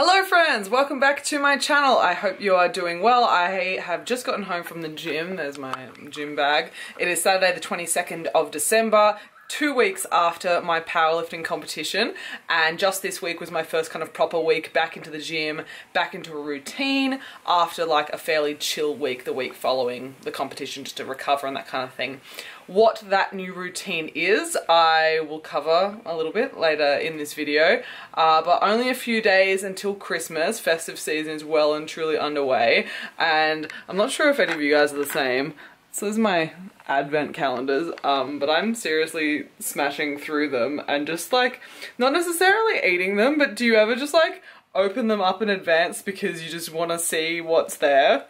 Hello friends, welcome back to my channel. I hope you are doing well. I have just gotten home from the gym. There's my gym bag. It is Saturday the 22nd of December, 2 weeks after my powerlifting competition, and just this week was my first kind of proper week back into the gym, back into a routine after like a fairly chill week the week following the competition, just to recover and that kind of thing. What that new routine is, I will cover a little bit later in this video, but only a few days until Christmas. Festive season is well and truly underway, and I'm not sure if any of you guys are the same. So this is my advent calendars, but I'm seriously smashing through them and just like, not necessarily eating them, but do you ever just like open them up in advance because you just want to see what's there?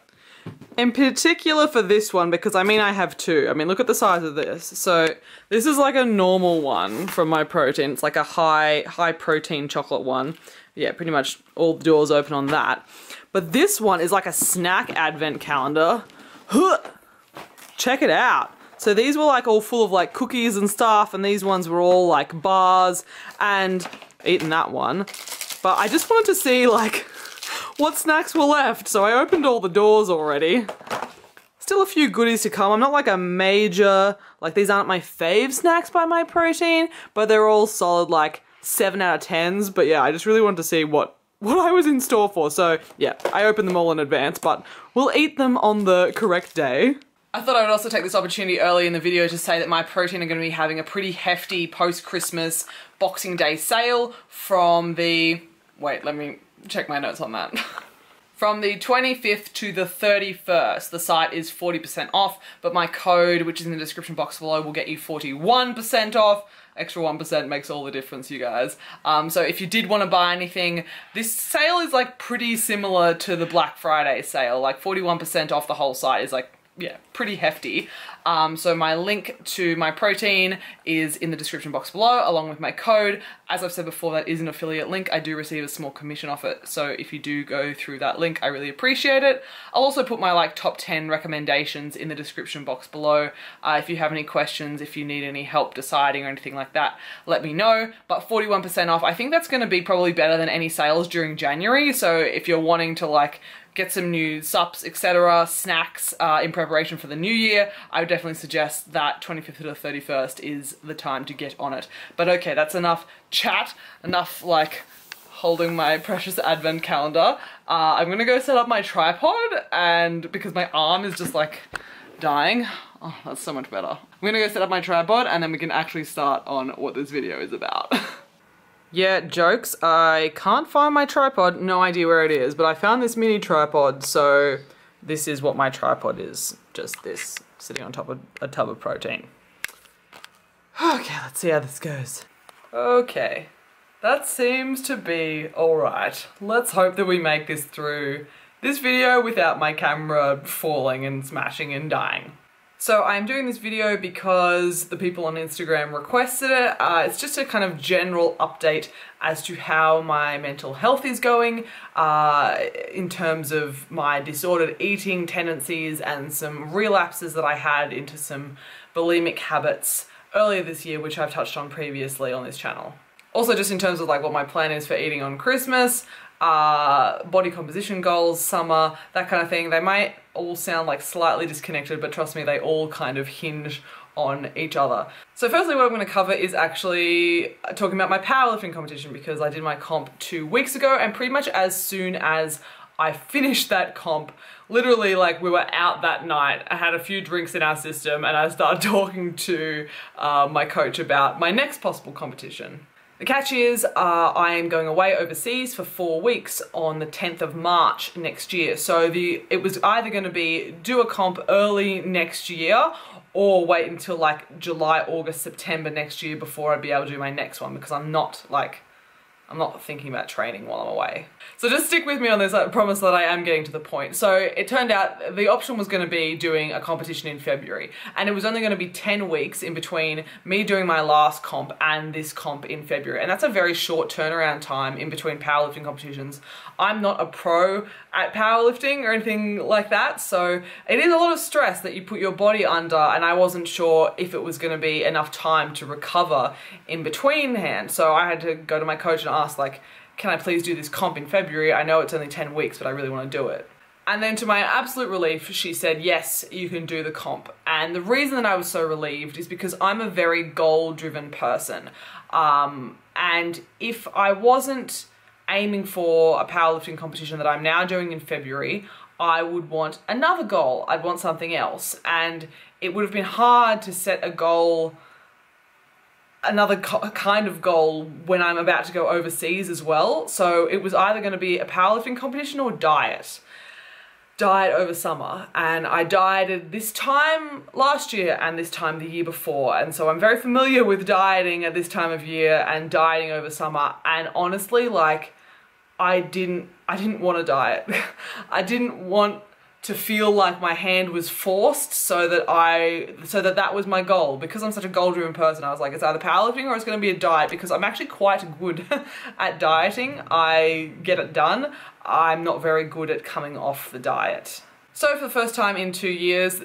In particular for this one, because I mean I have two. I mean look at the size of this. So this is like a normal one from MyProtein. It's like a high protein chocolate one. Yeah, pretty much all the doors open on that. But this one is like a snack advent calendar. Check it out. So these were like all full of like cookies and stuff, and these ones were all like bars, and eaten that one. But I just wanted to see like what snacks were left, so I opened all the doors already. Still a few goodies to come. I'm not like a major, like these aren't my fave snacks by MyProtein, but they're all solid like 7 out of 10s. But yeah, I just really wanted to see what I was in store for. So yeah, I opened them all in advance, but we'll eat them on the correct day. I thought I would also take this opportunity early in the video to say that MyProtein are going to be having a pretty hefty post-Christmas Boxing Day sale from the... Wait, let me check my notes on that. From the 25th to the 31st, the site is 40% off, but my code, which is in the description box below, will get you 41% off. Extra 1% makes all the difference, you guys. So if you did want to buy anything, this sale is like pretty similar to the Black Friday sale. Like 41% off the whole site is like, yeah, pretty hefty. So my link to MyProtein is in the description box below, along with my code. As I've said before, that is an affiliate link. I do receive a small commission off it, so if you do go through that link, I really appreciate it. I'll also put my like top 10 recommendations in the description box below. If you have any questions, if you need any help deciding or anything like that, let me know. But 41% off, I think that's going to be probably better than any sales during January. So if you're wanting to like get some new sups, etc., snacks in preparation for the new year, I would definitely suggest that 25th to the 31st is the time to get on it. But okay, that's enough chat, enough like holding my precious advent calendar. I'm gonna go set up my tripod, and because my arm is just like dying. Oh, that's so much better. I'm gonna go set up my tripod and then we can actually start on what this video is about. Yeah, jokes. I can't find my tripod, no idea where it is, but I found this mini tripod, so this is what my tripod is. Just this, sitting on top of a tub of protein. Okay, let's see how this goes. Okay, that seems to be alright. Let's hope that we make this through this video without my camera falling and smashing and dying. So I'm doing this video because the people on Instagram requested it. It's just a kind of general update as to how my mental health is going in terms of my disordered eating tendencies and some relapses that I had into some bulimic habits earlier this year, which I've touched on previously on this channel. Also just in terms of like what my plan is for eating on Christmas, body composition goals, summer, that kind of thing. They might all sound like slightly disconnected, but trust me, they all kind of hinge on each other. So firstly, what I'm going to cover is actually talking about my powerlifting competition, because I did my comp 2 weeks ago, and pretty much as soon as I finished that comp, literally like we were out that night, I had a few drinks in our system, and I started talking to my coach about my next possible competition. The catch is I am going away overseas for 4 weeks on the 10th of March next year. So it was either going to be do a comp early next year or wait until like July, August, September next year before I'd be able to do my next one, because I'm not thinking about training while I'm away. So just stick with me on this, I promise that I am getting to the point. So it turned out the option was going to be doing a competition in February, and it was only going to be 10 weeks in between me doing my last comp and this comp in February. And that's a very short turnaround time in between powerlifting competitions. I'm not a pro at powerlifting or anything like that, so it is a lot of stress that you put your body under, and I wasn't sure if it was going to be enough time to recover in between hand. So I had to go to my coach and ask like, can I please do this comp in February? I know it's only 10 weeks, but I really want to do it. And then to my absolute relief, she said, yes, you can do the comp. And the reason that I was so relieved is because I'm a very goal-driven person. And if I wasn't aiming for a powerlifting competition that I'm now doing in February, I would want another goal. I'd want something else. And it would have been hard to set a goal, another kind of goal, when I'm about to go overseas as well. So it was either going to be a powerlifting competition or diet over summer. And I dieted this time last year and this time the year before. And so I'm very familiar with dieting at this time of year and dieting over summer. And honestly, like, I didn't want to diet. I didn't want to feel like my hand was forced so that was my goal. Because I'm such a goal-driven person, I was like, it's either powerlifting or it's going to be a diet, because I'm actually quite good at dieting. I get it done. I'm not very good at coming off the diet. So for the first time in 2 years,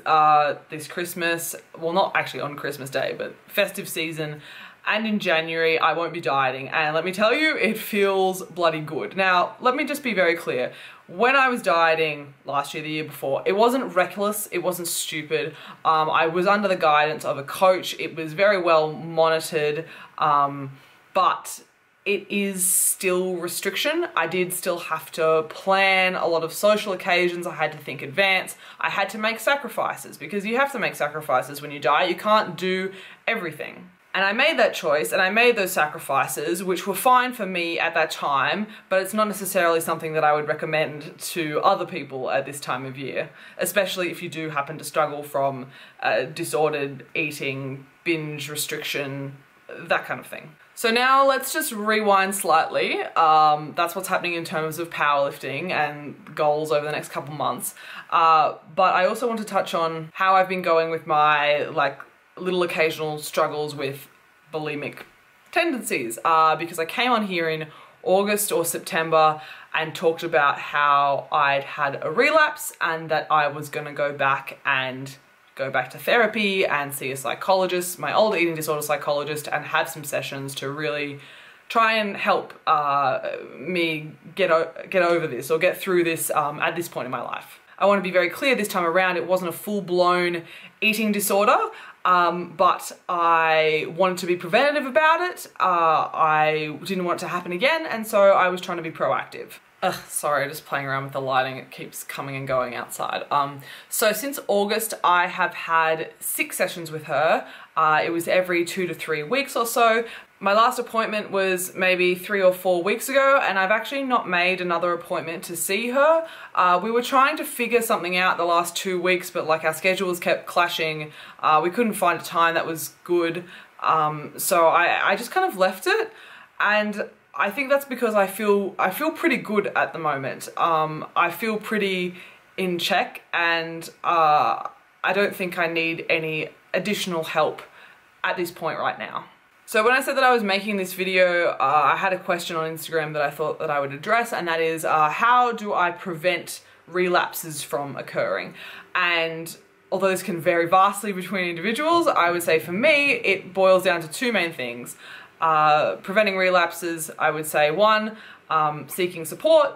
this Christmas, well, not actually on Christmas Day, but festive season, and in January, I won't be dieting. And let me tell you, it feels bloody good. Now, let me just be very clear. When I was dieting last year, the year before, it wasn't reckless, it wasn't stupid. I was under the guidance of a coach. It was very well monitored, but it is still restriction. I did still have to plan a lot of social occasions. I had to think advance. I had to make sacrifices, because you have to make sacrifices when you diet. You can't do everything. And I made that choice, and I made those sacrifices, which were fine for me at that time, but it's not necessarily something that I would recommend to other people at this time of year, especially if you do happen to struggle from disordered eating, binge restriction, that kind of thing. So now let's just rewind slightly. That's what's happening in terms of powerlifting and goals over the next couple months. But I also want to touch on how I've been going with my, like, little occasional struggles with bulimic tendencies, because I came on here in August or September and talked about how I'd had a relapse and that I was going to go back to therapy and see a psychologist, my old eating disorder psychologist, and have some sessions to really try and help me get over this, or get through this at this point in my life. I want to be very clear, this time around it wasn't a full-blown eating disorder, but I wanted to be preventative about it. I didn't want it to happen again, and so I was trying to be proactive. Sorry, just playing around with the lighting, it keeps coming and going outside. So since August, I have had 6 sessions with her. It was every 2 to 3 weeks or so. My last appointment was maybe 3 or 4 weeks ago, and I've actually not made another appointment to see her. We were trying to figure something out the last 2 weeks, but like our schedules kept clashing. We couldn't find a time that was good. So I just kind of left it, and I think that's because I feel pretty good at the moment. I feel pretty in check, and I don't think I need any additional help at this point right now. So when I said that I was making this video, I had a question on Instagram that I thought that I would address, and that is, how do I prevent relapses from occurring? And although this can vary vastly between individuals, I would say for me, it boils down to 2 main things. Preventing relapses, I would say 1, seeking support,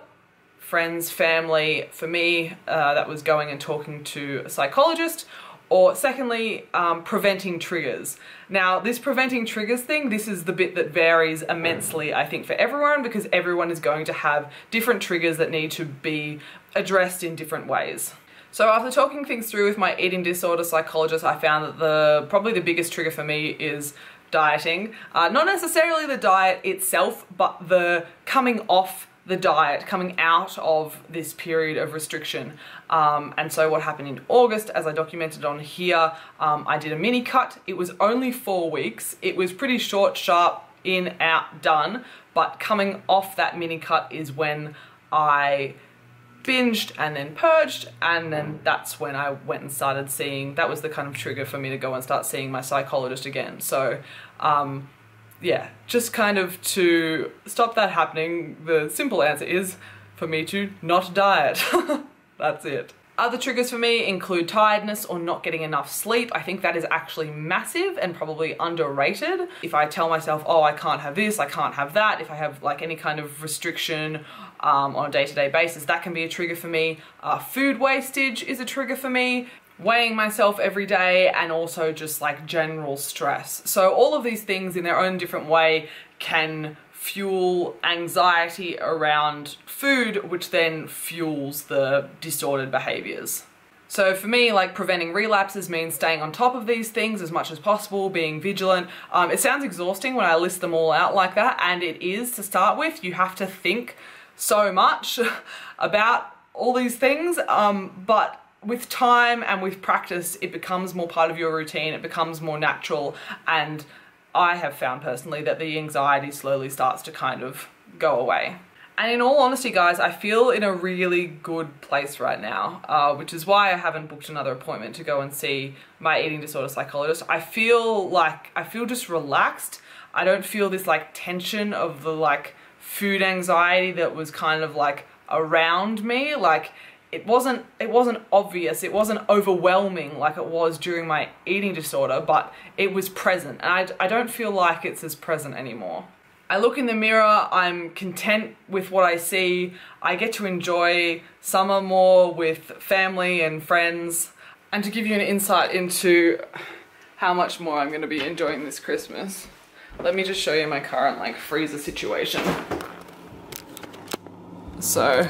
friends, family. For me, that was going and talking to a psychologist. Or secondly, preventing triggers. Now, this preventing triggers thing, this is the bit that varies immensely, I think, for everyone, because everyone is going to have different triggers that need to be addressed in different ways. So after talking things through with my eating disorder psychologist, I found that probably the biggest trigger for me is dieting. Not necessarily the diet itself, but the coming off the diet, coming out of this period of restriction. And so what happened in August, as I documented on here, I did a mini cut. It was only 4 weeks. It was pretty short, sharp, in, out, done. But coming off that mini cut is when I binged and then purged, and then that's when I went and started seeing, that was the kind of trigger for me to go and start seeing my psychologist again. So yeah, just kind of to stop that happening, the simple answer is for me to not diet. That's it. Other triggers for me include tiredness or not getting enough sleep. I think that is actually massive and probably underrated. If I tell myself, oh, I can't have this, I can't have that, if I have like any kind of restriction on a day-to-day basis, that can be a trigger for me. Food wastage is a trigger for me. Weighing myself every day, and also just like general stress. So all of these things in their own different way can fuel anxiety around food, which then fuels the disordered behaviors. So for me, like, preventing relapses means staying on top of these things as much as possible, being vigilant. It sounds exhausting when I list them all out like that, and it is to start with. You have to think so much about all these things, but with time and with practice, it becomes more part of your routine, it becomes more natural, and I have found personally that the anxiety slowly starts to kind of go away. And in all honesty, guys, I feel in a really good place right now, which is why I haven't booked another appointment to go and see my eating disorder psychologist. I feel just relaxed. I don't feel this like tension of the like food anxiety that was kind of like around me. Like, it wasn't obvious, it wasn't overwhelming like it was during my eating disorder, but it was present, and I don't feel like it's as present anymore. I look in the mirror, I'm content with what I see, I get to enjoy summer more with family and friends, and to give you an insight into how much more I'm going to be enjoying this Christmas, let me just show you my current like freezer situation. So,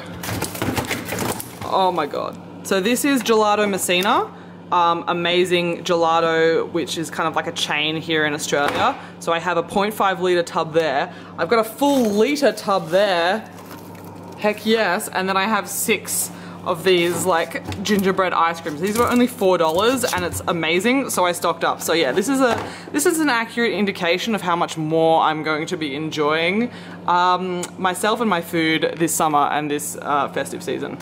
oh my god. So this is Gelato Messina, amazing gelato, which is kind of like a chain here in Australia. So I have a 0.5 litre tub there. I've got a full litre tub there. Heck yes. And then I have 6 of these like gingerbread ice creams. These were only $4 and it's amazing, so I stocked up. So yeah, this is an accurate indication of how much more I'm going to be enjoying myself and my food this summer and this festive season.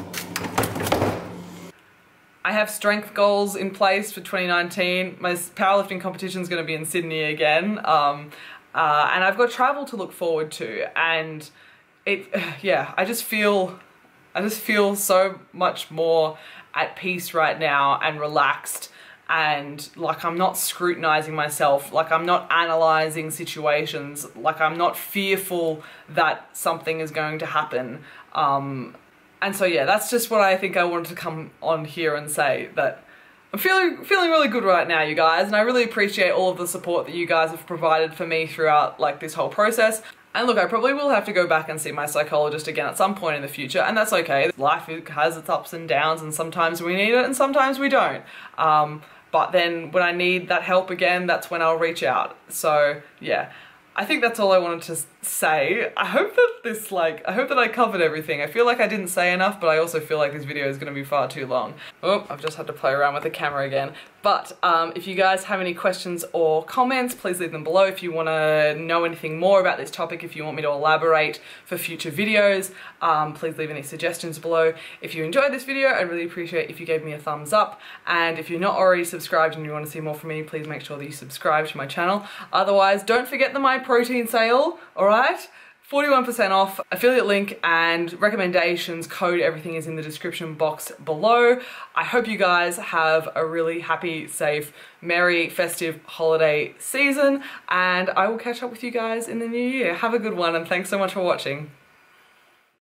I have strength goals in place for 2019. My powerlifting competition is going to be in Sydney again, and I've got travel to look forward to. And yeah, I just feel so much more at peace right now and relaxed, and like I'm not scrutinizing myself, like I'm not analyzing situations, like I'm not fearful that something is going to happen. And so yeah, that's just what I think I wanted to come on here and say, that I'm feeling really good right now, you guys, and I really appreciate all of the support that you guys have provided for me throughout like this whole process. And look, I probably will have to go back and see my psychologist again at some point in the future, and that's okay. Life has its ups and downs, and sometimes we need it and sometimes we don't. But then when I need that help again, that's when I'll reach out. So yeah, I think that's all I wanted to say. I hope that I covered everything. I feel like I didn't say enough, but I also feel like this video is going to be far too long. Oh, I've just had to play around with the camera again. But if you guys have any questions or comments, please leave them below. If you want to know anything more about this topic, if you want me to elaborate for future videos, please leave any suggestions below. If you enjoyed this video, I'd really appreciate if you gave me a thumbs up. And if you're not already subscribed and you want to see more from me, please make sure that you subscribe to my channel. Otherwise, don't forget the MyProtein sale, alright? 41% off, affiliate link and recommendations, code, everything is in the description box below. I hope you guys have a really happy, safe, merry, festive holiday season, and I will catch up with you guys in the new year. Have a good one, and thanks so much for watching.